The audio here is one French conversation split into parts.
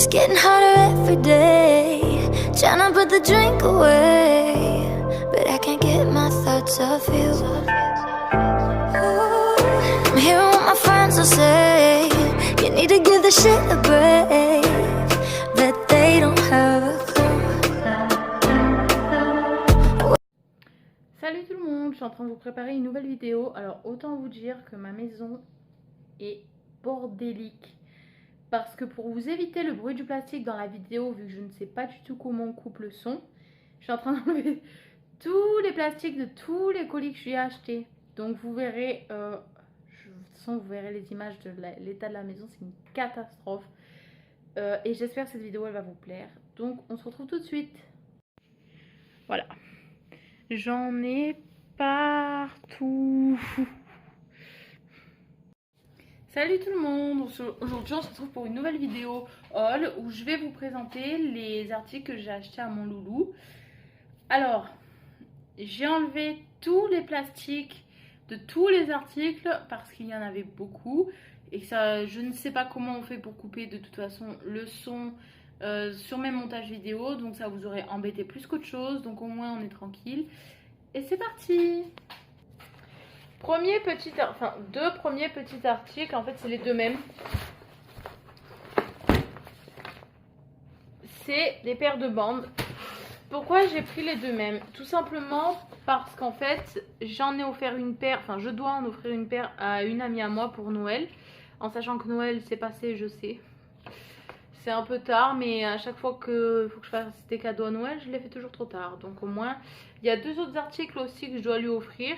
It's getting harder every day, trying to put the drink away, but I can't get my thoughts off you. I'm hearing what my friends will say, you need to give the shit a break, but they don't have a clue. Salut tout le monde, je suis en train de vous préparer une nouvelle vidéo. Alors autant vous dire que ma maison est bordélique, parce que pour vous éviter le bruit du plastique dans la vidéo, vu que je ne sais pas du tout comment on coupe le son, je suis en train d'enlever tous les plastiques de tous les colis que je lui ai achetés. Donc vous verrez, de toute façon vous verrez les images de l'état de la maison, c'est une catastrophe. Et j'espère que cette vidéo elle va vous plaire. Donc on se retrouve tout de suite. Voilà. J'en ai partout. Salut tout le monde. Aujourd'hui on se retrouve pour une nouvelle vidéo haul où je vais vous présenter les articles que j'ai achetés à mon loulou. Alors, j'ai enlevé tous les plastiques de tous les articles parce qu'il y en avait beaucoup. Et ça, je ne sais pas comment on fait pour couper de toute façon le son sur mes montages vidéo. Donc ça vous aurait embêté plus qu'autre chose. Donc au moins on est tranquille. Et c'est parti. Deux premiers petits articles. En fait c'est les deux mêmes. C'est des paires de bandes. Pourquoi j'ai pris les deux mêmes? Tout simplement parce qu'en fait j'en ai offert une paire. Enfin je dois en offrir une paire à une amie à moi pour Noël. En sachant que Noël s'est passé, je sais. C'est un peu tard, mais à chaque fois qu'il faut que je fasse des cadeaux à Noël, je les fais toujours trop tard. Donc au moins, il y a deux autres articles aussi que je dois lui offrir.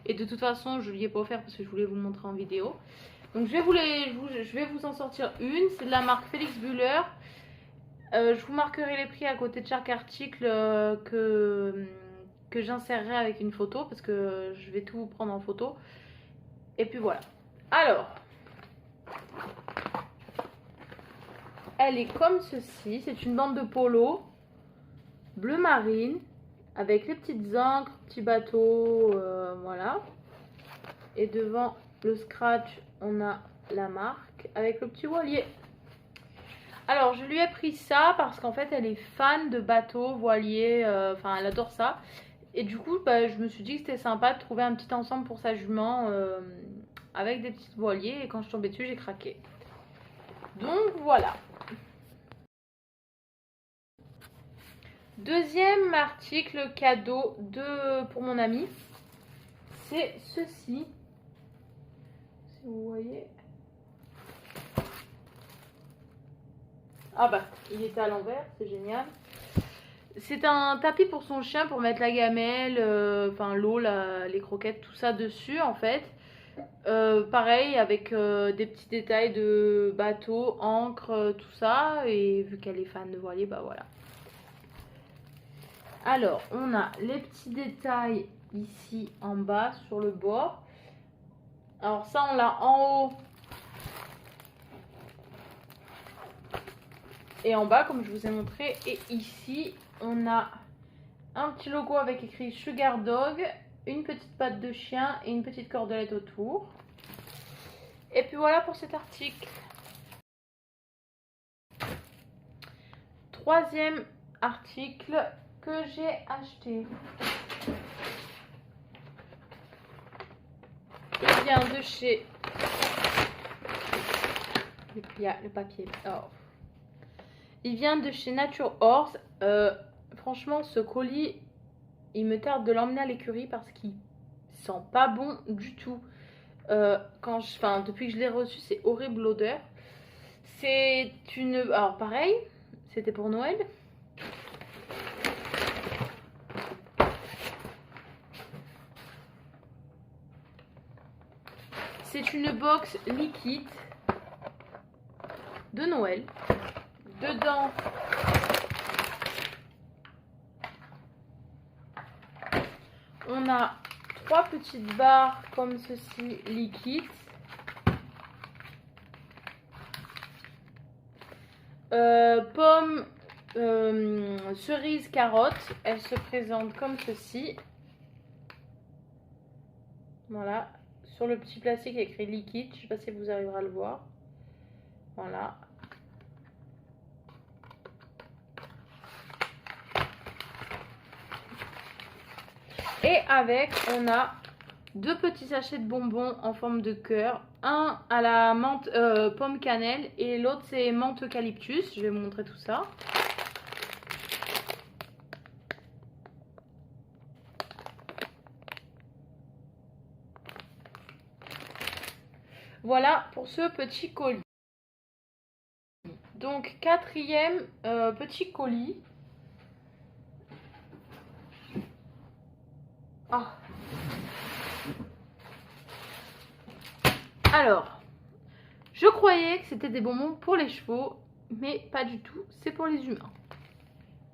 Et de toute façon, je ne lui ai pas offert parce que je voulais vous le montrer en vidéo. Donc je vais vous en sortir une. C'est de la marque Felix Buller. Je vous marquerai les prix à côté de chaque article que j'insérerai avec une photo. Parce que je vais tout vous prendre en photo. Et puis voilà. Alors... elle est comme ceci, c'est une bande de polo bleu marine avec les petites encres, petits bateaux, voilà. Et devant le scratch, on a la marque avec le petit voilier. Alors je lui ai pris ça parce qu'en fait elle est fan de bateaux, voiliers, enfin elle adore ça. Et du coup je me suis dit que c'était sympa de trouver un petit ensemble pour sa jument avec des petits voiliers. Et quand je suis tombée dessus j'ai craqué. Donc voilà. Deuxième article cadeau pour mon ami, c'est ceci. Si vous voyez. Ah bah, il était à l'envers, c'est génial. C'est un tapis pour son chien pour mettre la gamelle, enfin l'eau, les croquettes, tout ça dessus en fait. Pareil avec des petits détails de bateau, encre, tout ça. Et vu qu'elle est fan de voilier, bah voilà. Alors, on a les petits détails ici en bas sur le bord. Alors ça, on l'a en haut et en bas, comme je vous ai montré. Et ici, on a un petit logo avec écrit Sugar Dog, une petite patte de chien et une petite cordelette autour. Et puis voilà pour cet article. Troisième article que j'ai acheté. Il vient de chez... Il y a le papier. Oh. Il vient de chez Nature Horse. Franchement, ce colis, il me tarde de l'emmener à l'écurie parce qu'il sent pas bon du tout. Depuis que je l'ai reçu, c'est horrible l'odeur. C'est une... Alors pareil, c'était pour Noël. C'est une box liquide de Noël. Dedans, on a 3 petites barres comme ceci liquides. Pomme, cerise, carotte. Elle se présente comme ceci. Voilà. Sur le petit plastique écrit liquide. Je ne sais pas si vous arriverez à le voir. Voilà. Et avec, on a 2 petits sachets de bonbons en forme de cœur. Un à la menthe pomme cannelle et l'autre c'est menthe eucalyptus. Je vais vous montrer tout ça. Voilà pour ce petit colis. Donc 4e petit colis. Ah. Alors, je croyais que c'était des bonbons pour les chevaux, mais pas du tout, c'est pour les humains.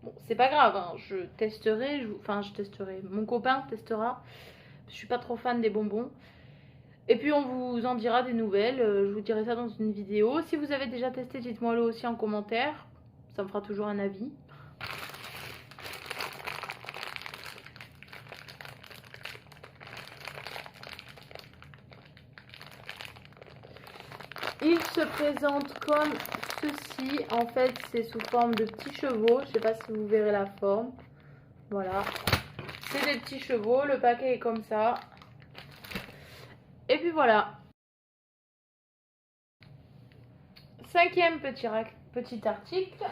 Bon, c'est pas grave, hein, je testerai, je testerai, mon copain testera. Je suis pas trop fan des bonbons. Et puis on vous en dira des nouvelles, je vous dirai ça dans une vidéo. Si vous avez déjà testé, dites-moi le aussi en commentaire, ça me fera toujours un avis. Il se présente comme ceci. En fait, c'est sous forme de petits chevaux. Je ne sais pas si vous verrez la forme. Voilà. C'est des petits chevaux. Le paquet est comme ça. Et puis voilà. 5e petit article.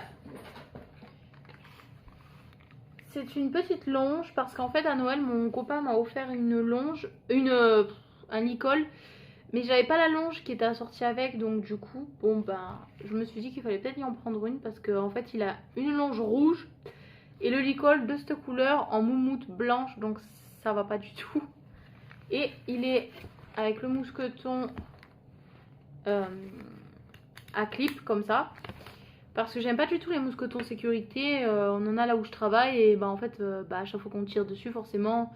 C'est une petite longe parce qu'en fait à Noël, mon copain m'a offert une longe, un licol. Mais j'avais pas la longe qui était assortie avec, donc du coup, bon ben, je me suis dit qu'il fallait peut-être y en prendre une parce qu'en fait, il a une longe rouge et le licol de cette couleur en moumoute blanche, donc ça va pas du tout. Et il est avec le mousqueton à clip comme ça, parce que j'aime pas du tout les mousquetons sécurité. On en a là où je travaille et ben en fait, à chaque fois qu'on tire dessus, forcément.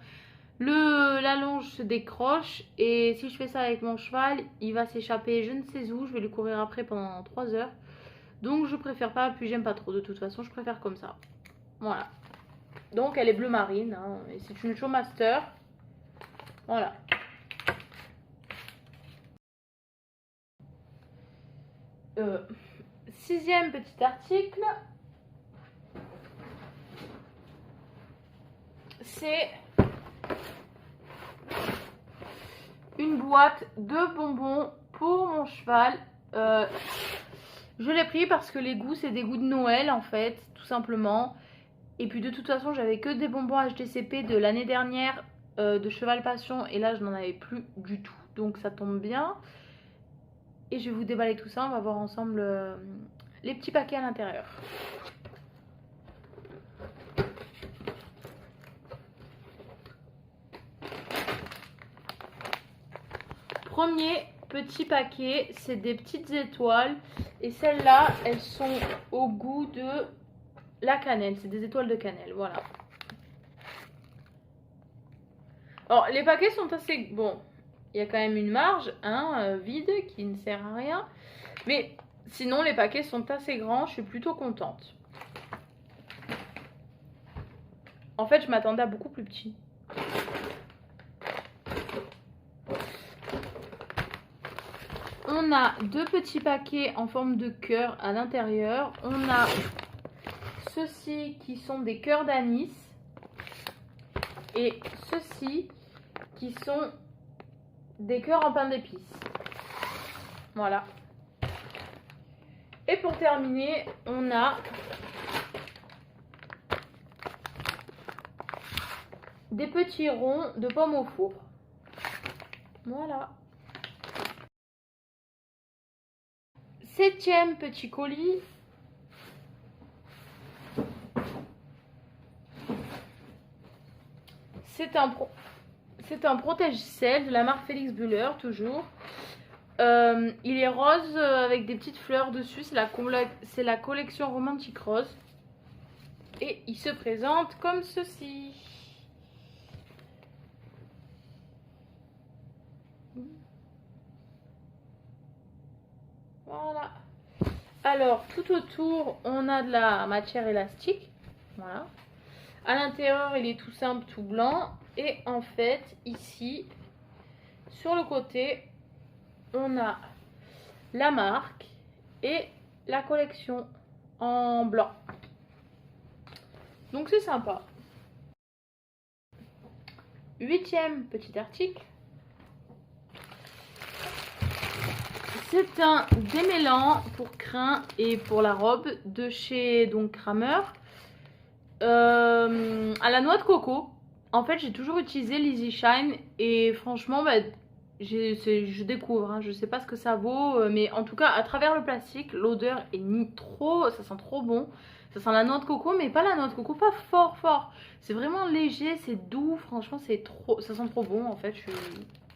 La longe se décroche et si je fais ça avec mon cheval, il va s'échapper je ne sais où, je vais lui courir après pendant 3 heures. Donc je préfère pas, puis j'aime pas trop de toute façon, je préfère comme ça. Voilà. Donc elle est bleu marine, hein, et c'est une Showmaster. Voilà. Sixième petit article. C'est une boîte de bonbons pour mon cheval. Je l'ai pris parce que les goûts, c'est des goûts de Noël en fait, tout simplement. Et puis de toute façon, j'avais que des bonbons HTCP de l'année dernière de Cheval Passion. Et là, je n'en avais plus du tout. Donc ça tombe bien. Et je vais vous déballer tout ça. On va voir ensemble les petits paquets à l'intérieur. Premier petit paquet, c'est des petites étoiles. Et celles-là, elles sont au goût de la cannelle. C'est des étoiles de cannelle, voilà. Alors, les paquets sont assez... Bon, il y a quand même une marge, hein, vide, qui ne sert à rien. Mais sinon, les paquets sont assez grands. Je suis plutôt contente. En fait, je m'attendais à beaucoup plus petit. On a 2 petits paquets en forme de cœur à l'intérieur. On a ceux-ci qui sont des cœurs d'anis. Et ceux-ci qui sont des cœurs en pain d'épices. Voilà. Et pour terminer, on a des petits ronds de pommes au four. Voilà. 7e petit colis. C'est un protège-sel de la marque Félix Buller, toujours. Il est rose avec des petites fleurs dessus. C'est la collection Romantic Rose. Et il se présente comme ceci. Voilà. Alors, tout autour, on a de la matière élastique. Voilà. À l'intérieur, il est tout simple, tout blanc. Et en fait, ici, sur le côté, on a la marque et la collection en blanc. Donc c'est sympa. 8e petit article. C'est un démêlant pour crin et pour la robe de chez donc Kramer. À la noix de coco. En fait, j'ai toujours utilisé l'Easy Shine et franchement, bah, je découvre. Hein, je sais pas ce que ça vaut, mais en tout cas, à travers le plastique, l'odeur est ni trop, ça sent trop bon. Ça sent la noix de coco, mais pas la noix de coco, pas fort. C'est vraiment léger, c'est doux. Franchement, c'est trop, ça sent trop bon. En fait,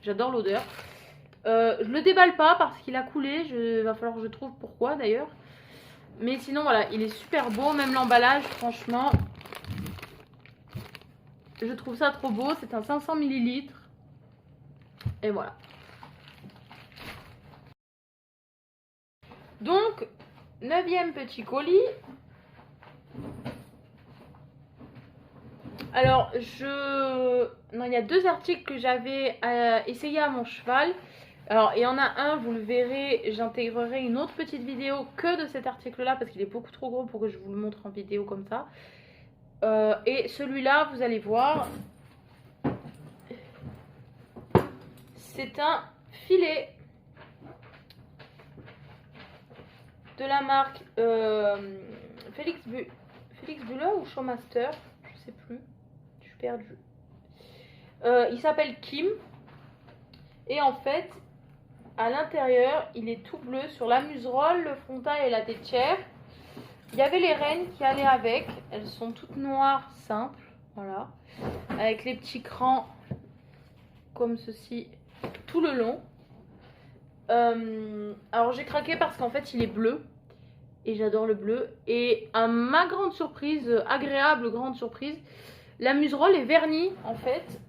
j'adore l'odeur. Je le déballe pas parce qu'il a coulé. Va falloir que je trouve pourquoi d'ailleurs. Mais sinon, voilà, il est super beau. Même l'emballage, franchement, je trouve ça trop beau. C'est un 500 ml. Et voilà. Donc, 9e petit colis. Alors, non, il y a 2 articles que j'avais essayé à mon cheval. Alors, il y en a un, vous le verrez, j'intégrerai une autre petite vidéo que de cet article-là parce qu'il est beaucoup trop gros pour que je vous le montre en vidéo comme ça. Et celui-là, vous allez voir, c'est un filet de la marque Félix Buller ou Showmaster, je sais plus, je suis perdue. Il s'appelle Kim et en fait, à l'intérieur, il est tout bleu sur la muserolle, le frontal et la tétière. Il y avait les rênes qui allaient avec. Elles sont toutes noires, simples. Voilà. Avec les petits crans comme ceci tout le long. Alors j'ai craqué parce qu'en fait il est bleu. Et j'adore le bleu. Et à ma grande surprise, agréable grande surprise, la muserolle est vernie en fait.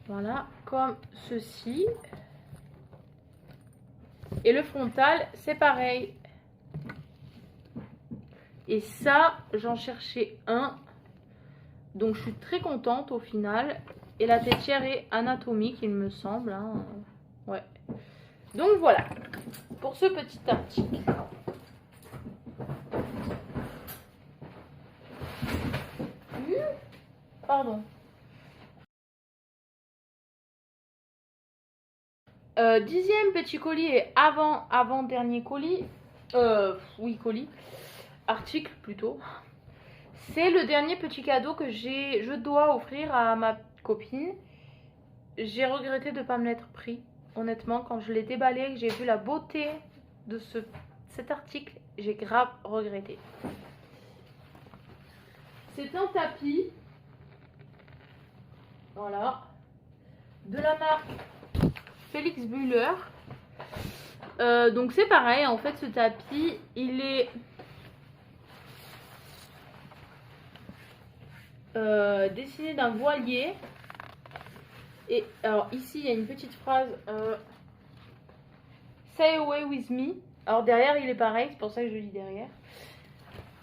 Voilà, comme ceci. Et le frontal, c'est pareil. Et ça, j'en cherchais un. Donc je suis très contente au final. Et la tétière est anatomique, il me semble. Hein. Ouais. Donc voilà, pour ce petit article. Pardon. 10e petit colis et avant-dernier colis. Oui, colis. Article plutôt. C'est le dernier petit cadeau que je dois offrir à ma copine. J'ai regretté de ne pas me l'être pris. Honnêtement, quand je l'ai déballé et que j'ai vu la beauté de cet article, j'ai grave regretté. C'est un tapis. Voilà. De la marque Félix Buller. Donc c'est pareil, en fait ce tapis, il est dessiné d'un voilier. Et alors ici il y a une petite phrase Say away with me. Alors derrière il est pareil, c'est pour ça que je lis derrière.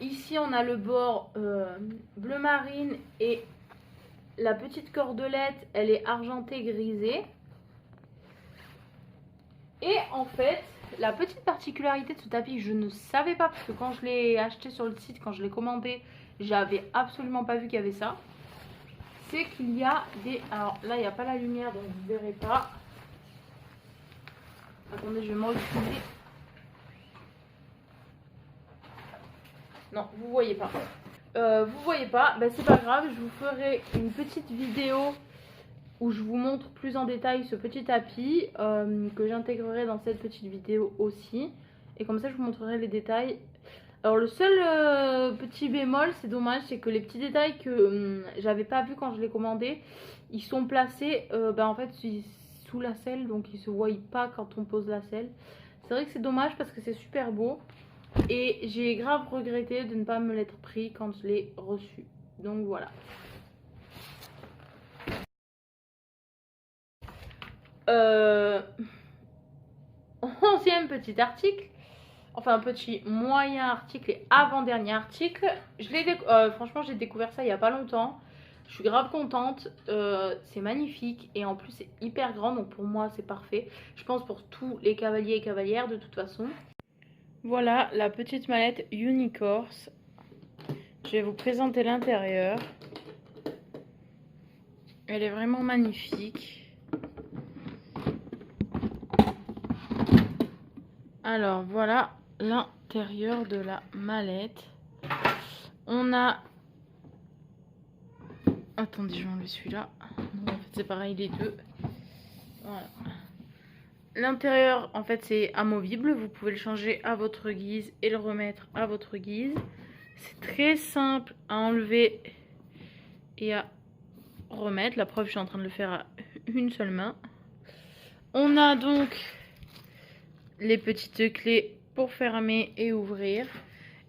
Ici on a le bord bleu marine et la petite cordelette elle est argentée grisée. Et en fait la petite particularité de ce tapis, je ne savais pas parce que quand je l'ai acheté sur le site, quand je l'ai commandé, j'avais absolument pas vu qu'il y avait ça. C'est qu'il y a des... Alors là, il n'y a pas la lumière, donc vous ne verrez pas. Attendez, je vais me reculer. Non, vous ne voyez pas. Vous voyez pas, bah, c'est pas grave. Je vous ferai une petite vidéo où je vous montre plus en détail ce petit tapis que j'intégrerai dans cette petite vidéo aussi. Et comme ça, je vous montrerai les détails. Alors le seul petit bémol, c'est dommage, c'est que les petits détails que j'avais pas vu quand je l'ai commandé, ils sont placés en fait sous la selle, donc ils se voient pas quand on pose la selle. C'est vrai que c'est dommage parce que c'est super beau et j'ai grave regretté de ne pas me l'être pris quand je l'ai reçu. Donc voilà. Euh... 11e petit article. Enfin un petit moyen article et avant-dernier article. Franchement j'ai découvert ça il n'y a pas longtemps. Je suis grave contente. C'est magnifique et en plus c'est hyper grand, donc pour moi c'est parfait. Je pense pour tous les cavaliers et cavalières de toute façon. Voilà la petite mallette Unicorse. Je vais vous présenter l'intérieur. Elle est vraiment magnifique. Alors voilà l'intérieur de la mallette. On a... Attendez, je vais enlever celui-là. Non, en fait c'est pareil les deux. Voilà. L'intérieur en fait c'est amovible. Vous pouvez le changer à votre guise et le remettre à votre guise. C'est très simple à enlever et à remettre. La preuve, je suis en train de le faire à une seule main. On a donc les petites clés pour fermer et ouvrir.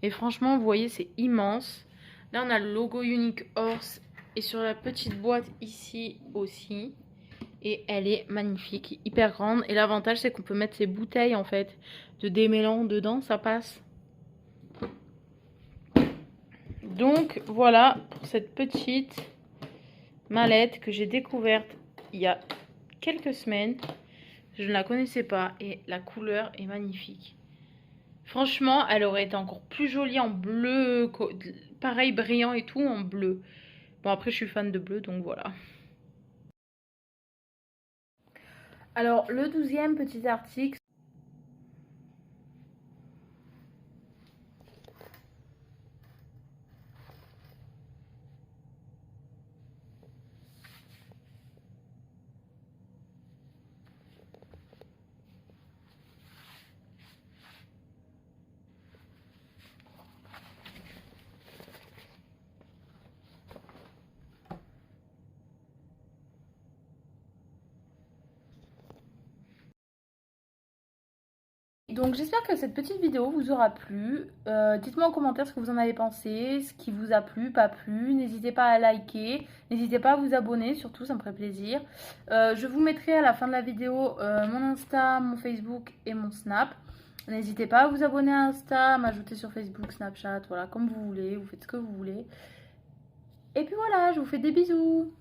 Et franchement, vous voyez, c'est immense. Là, on a le logo Unique Horse. Et sur la petite boîte ici aussi. Et elle est magnifique, hyper grande. Et l'avantage, c'est qu'on peut mettre ses bouteilles, en fait, de démêlant dedans. Ça passe. Donc, voilà pour cette petite mallette que j'ai découverte il y a quelques semaines. Je ne la connaissais pas et la couleur est magnifique. Franchement, elle aurait été encore plus jolie en bleu, pareil brillant et tout en bleu. Bon, après je suis fan de bleu, donc voilà. Alors le 12e petit article. Donc j'espère que cette petite vidéo vous aura plu. Dites-moi en commentaire ce que vous en avez pensé, ce qui vous a plu, pas plu. N'hésitez pas à liker, n'hésitez pas à vous abonner, surtout ça me ferait plaisir. Je vous mettrai à la fin de la vidéo mon Insta, mon Facebook et mon Snap. N'hésitez pas à vous abonner à Insta, à m'ajouter sur Facebook, Snapchat, voilà, comme vous voulez, vous faites ce que vous voulez. Et puis voilà, je vous fais des bisous.